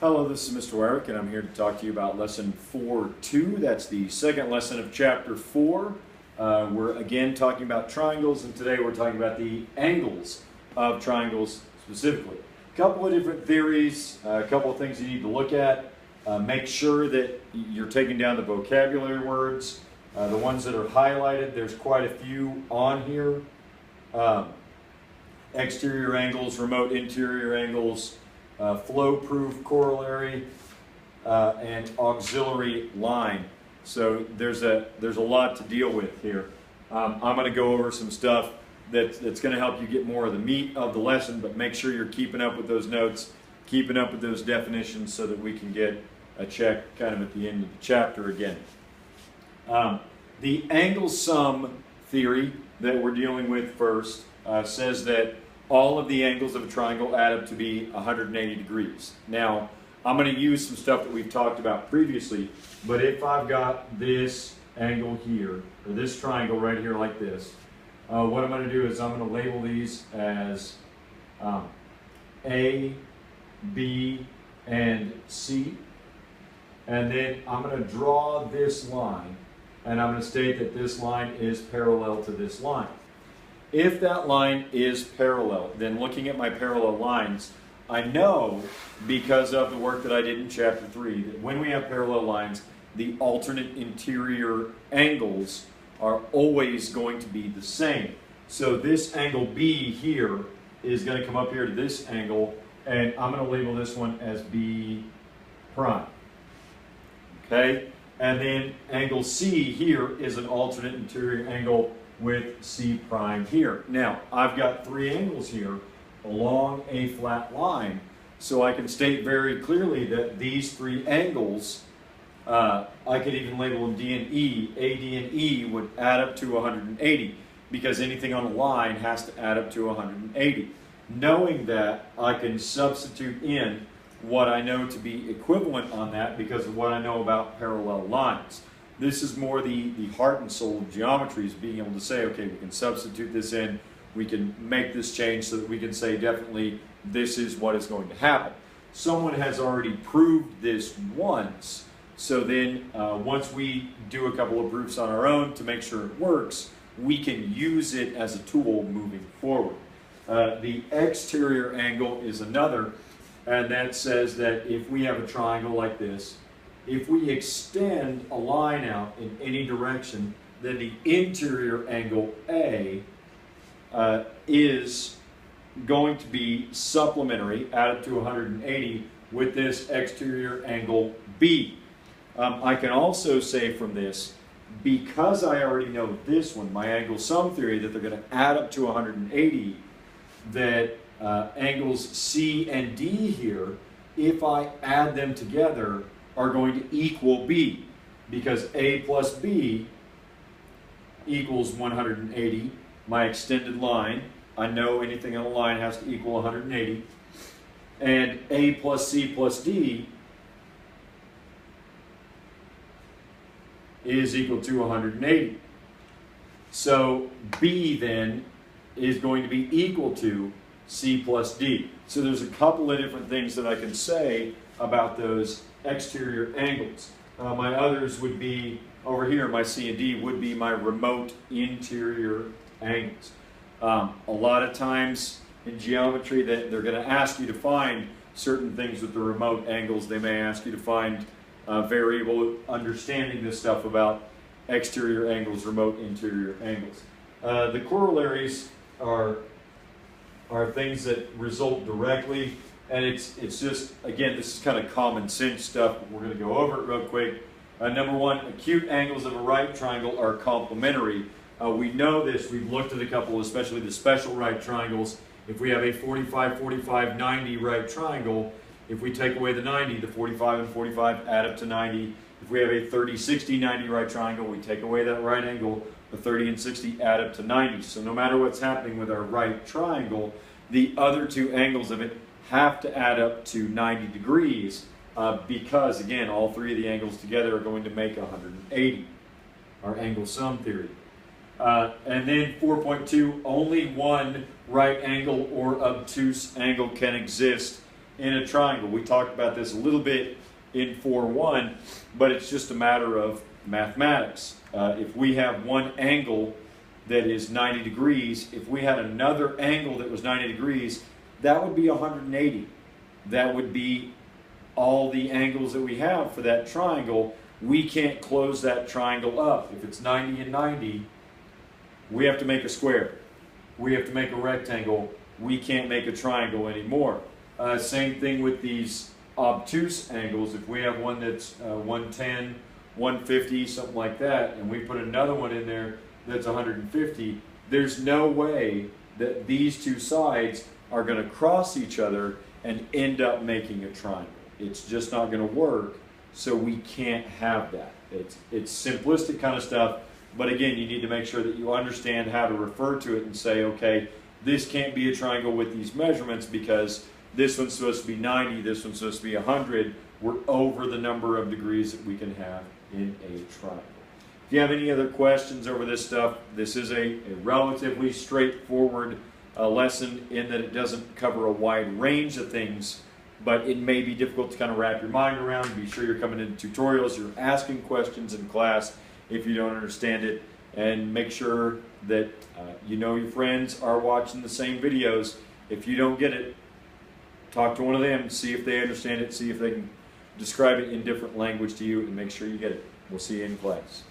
Hello, this is Mr. Wyrick, and I'm here to talk to you about Lesson 4.2. That's the second lesson of Chapter 4. We're again talking about triangles, and today we're talking about the angles of triangles specifically. A couple of different theories, a couple of things you need to look at. Make sure that you're taking down the vocabulary words. The ones that are highlighted, there's quite a few on here. Exterior angles, remote interior angles, flow-proof corollary, and auxiliary line. So there's a lot to deal with here. I'm going to go over some stuff that's going to help you get more of the meat of the lesson, but make sure you're keeping up with those notes, keeping up with those definitions so that we can get a check kind of at the end of the chapter again. The angle sum theory that we're dealing with first says that all of the angles of a triangle add up to be 180 degrees. Now, I'm going to use some stuff that we've talked about previously, but if I've got this angle here, or this triangle right here like this, what I'm going to do is I'm going to label these as A, B, and C. And then I'm going to draw this line, and I'm going to state that this line is parallel to this line. If that line is parallel, then looking at my parallel lines, I know, because of the work that I did in Chapter 3, that when we have parallel lines, the alternate interior angles are always going to be the same. So this angle B here is going to come up here to this angle, and I'm going to label this one as B prime. Okay? And then angle C here is an alternate interior angle with C prime here. Now, I've got three angles here along a flat line, so I can state very clearly that these three angles, I could even label them D and E. A, D, and E would add up to 180 because anything on a line has to add up to 180. Knowing that, I can substitute in what I know to be equivalent on that because of what I know about parallel lines. This is more the heart and soul of geometry, is being able to say, okay, we can substitute this in, we can make this change so that we can say definitely this is what is going to happen. Someone has already proved this once, so then once we do a couple of proofs on our own to make sure it works, we can use it as a tool moving forward. The exterior angle is another, and that says that if we have a triangle like this, if we extend a line out in any direction, then the interior angle A is going to be supplementary, added to 180, with this exterior angle B. I can also say from this, because I already know this one, my angle sum theory, that they're going to add up to 180, that angles C and D here, if I add them together, are going to equal B, because A plus B equals 180. My extended line, I know anything on a line has to equal 180. And A plus C plus D is equal to 180. So B then is going to be equal to C plus D. So there's a couple of different things that I can say about those exterior angles. My others would be, over here, my C and D would be my remote interior angles. A lot of times in geometry that they're going to ask you to find certain things with the remote angles. They may ask you to find variable understanding this stuff about exterior angles, remote interior angles. The corollaries are things that result directly. And it's just, again, this is kind of common sense stuff, but we're going to go over it real quick. Number one, acute angles of a right triangle are complementary. We know this. We've looked at a couple, especially the special right triangles. If we have a 45, 45, 90 right triangle, if we take away the 90, the 45 and 45 add up to 90. If we have a 30, 60, 90 right triangle, we take away that right angle, the 30 and 60 add up to 90. So no matter what's happening with our right triangle, the other two angles of it have to add up to 90 degrees because, again, all three of the angles together are going to make 180, our angle sum theory. And then 4.2, only one right angle or obtuse angle can exist in a triangle. We talked about this a little bit in 4.1, but it's just a matter of mathematics. If we have one angle that is 90 degrees, if we had another angle that was 90 degrees, that would be 180. That would be all the angles that we have for that triangle. We can't close that triangle up. If it's 90 and 90, we have to make a square. We have to make a rectangle. We can't make a triangle anymore. Same thing with these obtuse angles. If we have one that's 110, 150, something like that, and we put another one in there that's 150, there's no way that these two sides are going to cross each other and end up making a triangle. It's just not going to work, so we can't have that. It's simplistic kind of stuff, but again, you need to make sure that you understand how to refer to it and say, okay, this can't be a triangle with these measurements because this one's supposed to be 90, this one's supposed to be 100. We're over the number of degrees that we can have in a triangle. If you have any other questions over this stuff, this is a relatively straightforward lesson in that it doesn't cover a wide range of things, but it may be difficult to kind of wrap your mind around. Be sure you're coming into tutorials, you're asking questions in class if you don't understand it, and make sure that you know your friends are watching the same videos. If you don't get it, talk to one of them, see if they understand it, see if they can describe it in different language to you, and make sure you get it. We'll see you in class.